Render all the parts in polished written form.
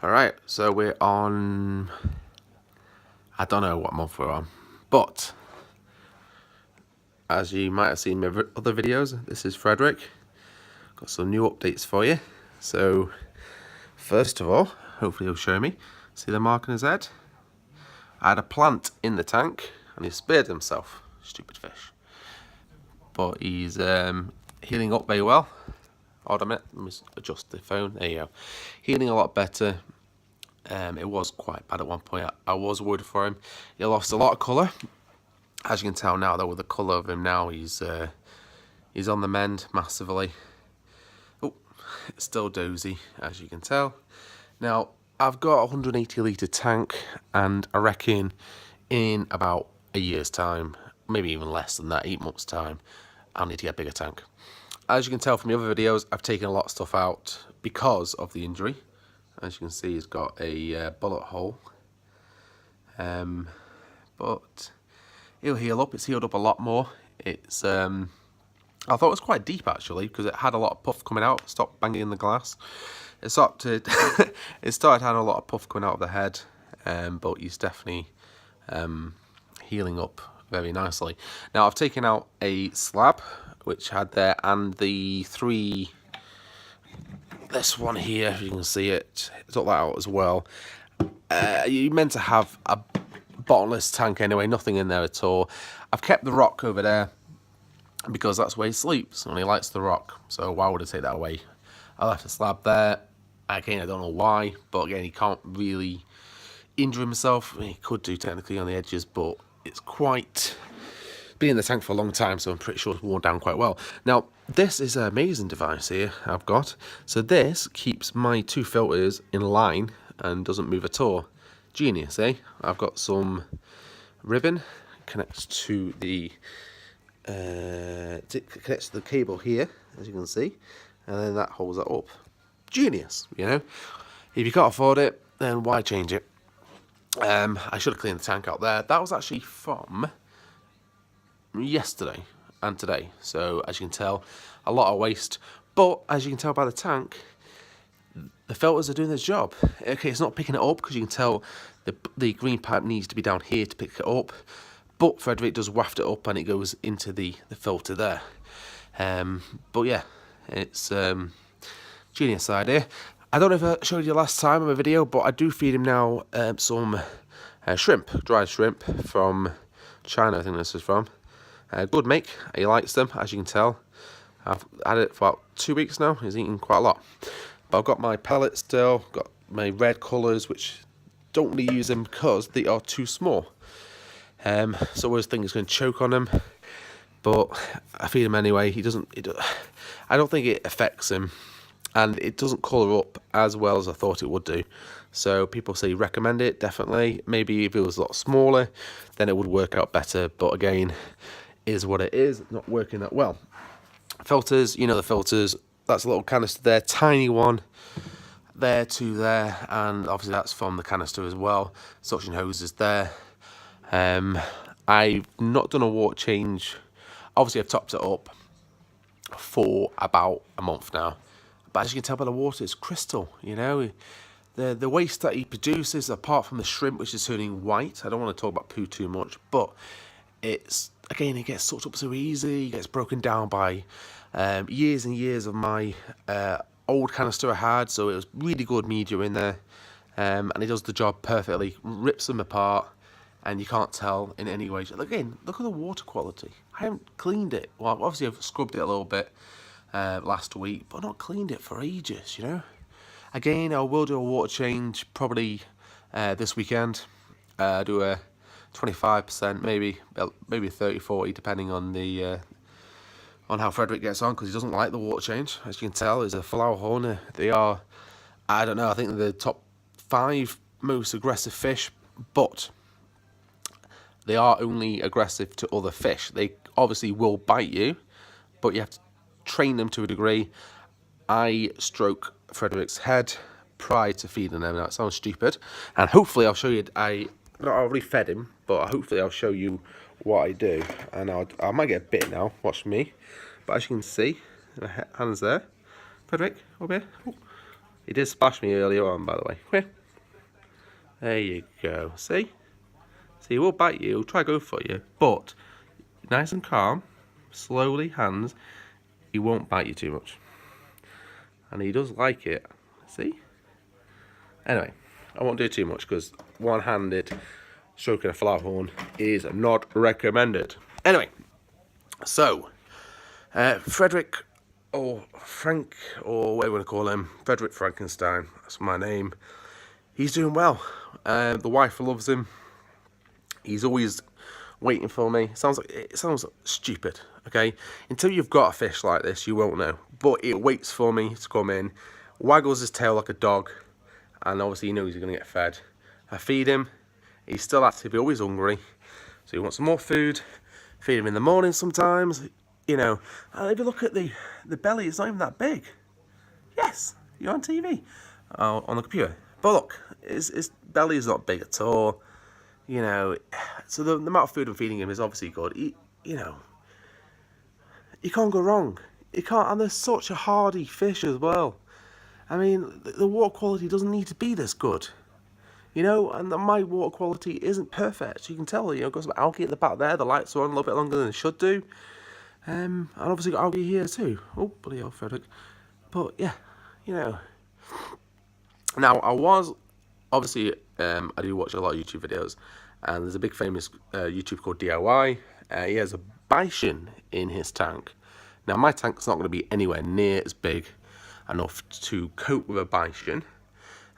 Alright, so we're on, I don't know what month we're on, but as you might have seen in my other videos, this is Frederick. Got some new updates for you. So, first of all, hopefully he'll show me. See the mark on his head? I had a plant in the tank and he speared himself. Stupid fish. But he's healing up very well. Hold on a minute, let me adjust the phone. There you go. Healing a lot better. It was quite bad at one point. I was worried for him. He lost a lot of colour. As you can tell now, though, with the colour of him now, he's on the mend massively. Oh, it's still dozy, as you can tell. Now, I've got a 180 litre tank, and I reckon in about a year's time, maybe even less than that, 8 months' time, I'll need to get a bigger tank. As you can tell from the other videos, I've taken a lot of stuff out because of the injury. As you can see, he's got a bullet hole, but he'll heal up. It's healed up a lot more. It's I thought it was quite deep actually, because it had a lot of puff coming out. Stopped banging in the glass. It started having a lot of puff coming out of the head, but he's definitely healing up very nicely. Now I've taken out a slab which had there, and the three. This one here, if you can see it, took that out as well. You're meant to have a bottomless tank anyway, nothing in there at all. I've kept the rock over there because that's where he sleeps and he likes the rock. So why would I take that away? I left the slab there. Again, I don't know why, but again, he can't really injure himself. I mean, he could do technically on the edges, but it's quite... been in the tank for a long time, so I'm pretty sure it's worn down quite well. Now, this is an amazing device here I've got. So this keeps my two filters in line and doesn't move at all. Genius, eh? I've got some ribbon, connects to the cable here, as you can see, and then that holds that up. Genius, you know? If you can't afford it, then why change it? I should have cleaned the tank out there. That was actually from yesterday and today, so as you can tell, a lot of waste, but as you can tell by the tank, the filters are doing their job. Okay, it's not picking it up because you can tell the green pipe needs to be down here to pick it up, but Frederick does waft it up and it goes into the filter there. But yeah, it's genius idea. I don't know if I showed you last time in my video, but I do feed him now some shrimp, dried shrimp from China, I think this is from. Good make, he likes them, as you can tell. I've had it for about 2 weeks now, he's eating quite a lot. But I've got my pellets still, got my red colours, which don't really use them because they are too small. So I always think he's going to choke on them, but I feed him anyway. I don't think it affects him, and it doesn't colour up as well as I thought it would do. So people say recommend it, definitely. Maybe if it was a lot smaller, then it would work out better, but again, is what it is, not working that well. Filters, you know the filters, that's a little canister there, tiny one, there to there, and obviously that's from the canister as well. Suction hose is there. I've not done a water change. Obviously I've topped it up for about a month now, but as you can tell by the water, it's crystal, you know. The waste that he produces, apart from the shrimp, which is turning white, I don't want to talk about poo too much, but it's, again, it gets sucked up so easy, it gets broken down by years and years of my old canister I had, so it was really good media in there, and it does the job perfectly, rips them apart, and you can't tell in any way. Again, look at the water quality. I haven't cleaned it. Well, obviously I've scrubbed it a little bit last week, but not cleaned it for ages, you know. Again, I will do a water change probably this weekend. Do a 25%, maybe 30-40, depending on the on how Frederick gets on, because he doesn't like the water change. As you can tell, he's a Flowerhorn. They are, I don't know, I think they're the top 5 most aggressive fish, but they are only aggressive to other fish. They obviously will bite you, but you have to train them to a degree. I stroke Frederick's head prior to feeding them. Now, it sounds stupid, and hopefully I'll show you. I already fed him, but hopefully I'll show you what I do, and I might get a bit now. Watch me. But as you can see, the hands there. Frederick, over here. Oh. He did splash me earlier on, by the way. Where? There you go. See? See, he will bite you. He'll try to go for you. But, nice and calm. Slowly, hands. He won't bite you too much. And he does like it. See? Anyway, I won't do too much because one-handed stroking a Flowerhorn is not recommended. Anyway, so, Frederick, or Frank, or whatever you want to call him, Frederick Frankenstein, that's my name. He's doing well. The wife loves him. He's always waiting for me. It sounds stupid, okay? Until you've got a fish like this, you won't know. But it waits for me to come in, waggles his tail like a dog, and obviously he knows he's going to get fed. I feed him. He's still active. He's always hungry. So he wants some more food. Feed him in the morning sometimes. You know, and if you look at the belly, it's not even that big. Yes, you're on TV, on the computer. But look, his belly is not big at all. You know, so the amount of food I'm feeding him is obviously good. You know, you can't go wrong. You can't, and they're such a hardy fish as well. I mean, the water quality doesn't need to be this good. You know, and my water quality isn't perfect. You can tell, you know, got some algae at the back there. The lights are on a little bit longer than they should do. And obviously got algae here too. Oh, bloody hell, Frederick. But yeah, you know. Now, I was, obviously, I do watch a lot of YouTube videos. And there's a big famous YouTuber called DIY. He has a bison in his tank. Now, my tank's not going to be anywhere near as big enough to cope with a bison.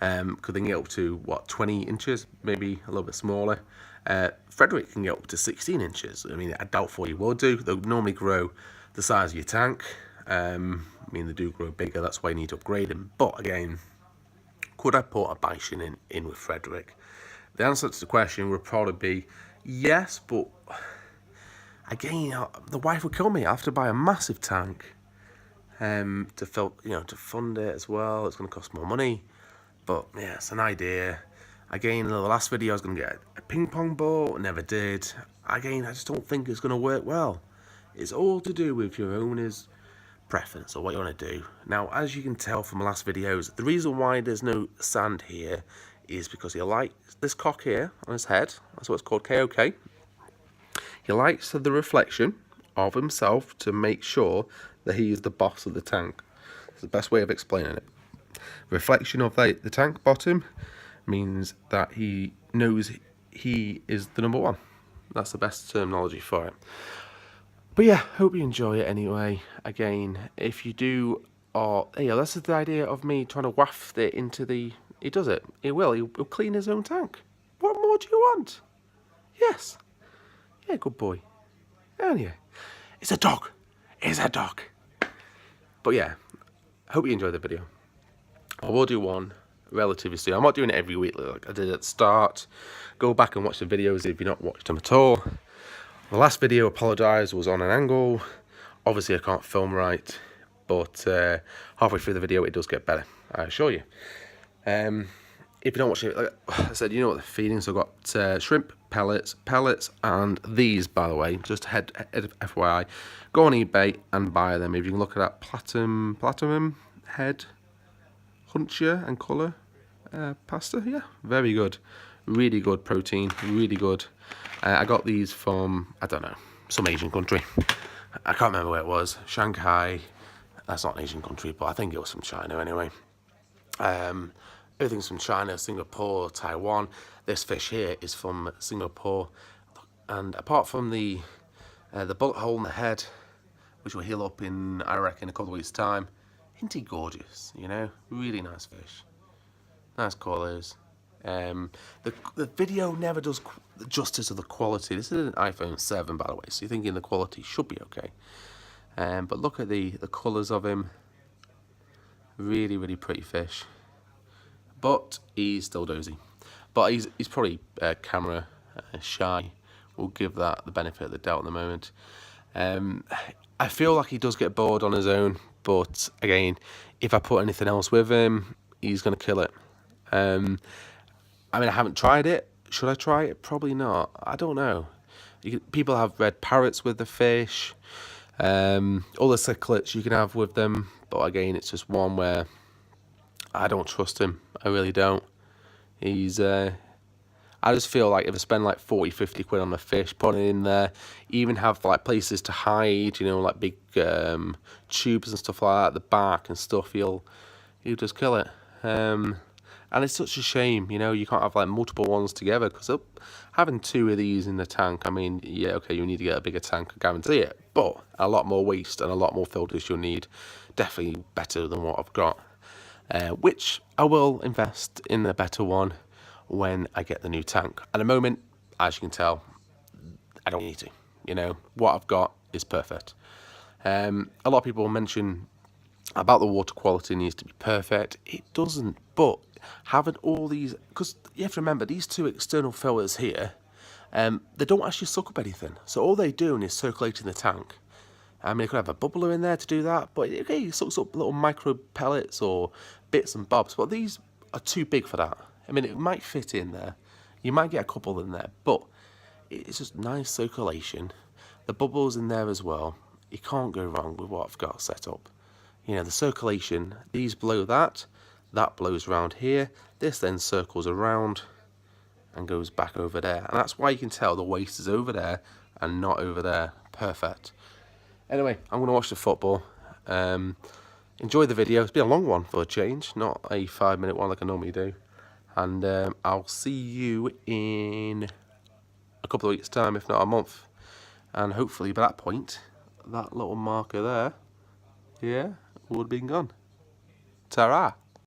Because they can get up to, what, 20 inches? Maybe a little bit smaller. Frederick can get up to 16 inches. I mean, I doubt he will do. They'll normally grow the size of your tank. I mean, they do grow bigger. That's why you need to upgrade them. But, again, could I put a bison in with Frederick? The answer to the question would probably be yes, but again, the wife would kill me. I have to buy a massive tank to fund it as well. It's going to cost more money, but yeah, it's an idea. Again, in the last video, I was going to get a ping pong ball. Never did. Again, I just don't think it's going to work well. It's all to do with your owner's preference or what you want to do. Now, as you can tell from the last videos, the reason why there's no sand here is because he likes this cock here on his head. That's what it's called, KOK. He likes the reflection of himself to make sure that he is the boss of the tank. It's the best way of explaining it. Reflection of the tank bottom means that he knows he is the number one. That's the best terminology for it. But yeah, hope you enjoy it anyway. Again, if you do, that's the idea of me trying to waft it into the... He does it. He will. He'll clean his own tank. What more do you want? Yes. Yeah, good boy. Anyway, it's a dog. It's a dog. But yeah, hope you enjoyed the video. I will do one relatively soon. I'm not doing it every week like I did at the start. Go back and watch the videos if you've not watched them at all. The last video, apologise, was on an angle. Obviously, I can't film right. But halfway through the video, it does get better. I assure you. If you don't watch it, like I said, you know what they're feeding. So I've got shrimp, pellets, and these, by the way, just head FYI, go on eBay and buy them. If you can look at that platinum head huncher and colour pasta, yeah, very good, really good protein, really good. I got these from, I don't know, some Asian country. I can't remember where it was. Shanghai. That's not an Asian country, but I think it was from China anyway. Everything's from China, Singapore, Taiwan. This fish here is from Singapore. And apart from the bullet hole in the head, which will heal up in, I reckon, a couple of weeks' time, isn't he gorgeous, you know? Really nice fish. Nice colours. The video never does justice of the quality. This is an iPhone 7, by the way, so you're thinking the quality should be okay. But look at the colours of him. Really, really pretty fish. But he's still dozy. But he's probably camera shy. We'll give that the benefit of the doubt at the moment. I feel like he does get bored on his own. But again, if I put anything else with him, he's going to kill it. I mean, I haven't tried it. Should I try it? Probably not. I don't know. People have red parrots with the fish. All the cichlids you can have with them. But again, it's just one where I don't trust him. I really don't. He's I just feel like if I spend like 40, 50 quid on a fish, put it in there, even have like places to hide, you know, like big tubes and stuff like that at the back and stuff, he'll just kill it. And it's such a shame, you know, you can't have like multiple ones together, because having 2 of these in the tank, I mean, yeah, okay, you need to get a bigger tank, I guarantee it, but a lot more waste and a lot more filters you'll need. Definitely better than what I've got, which I will invest in a better one when I get the new tank. At the moment, as you can tell, I don't need to. You know, what I've got is perfect. A lot of people mention about the water quality needs to be perfect. It doesn't, but having all these, because you have to remember, these 2 external filters here, they don't actually suck up anything. So all they're doing is circulating the tank. I mean, I could have a bubbler in there to do that, but okay, it sucks up little micro pellets or bits and bobs, but these are too big for that. I mean, it might fit in there. You might get a couple in there, but it's just nice circulation. The bubbles in there as well. You can't go wrong with what I've got set up. You know, the circulation, these blow that blows around here. This then circles around and goes back over there. And that's why you can tell the waste is over there and not over there. Perfect. Anyway, I'm going to watch the football. Enjoy the video. It's been a long one for a change, not a 5-minute one like I normally do. And I'll see you in a couple of weeks' time, if not a month. And hopefully by that point, that little marker there, yeah, would have been gone. Ta-ra!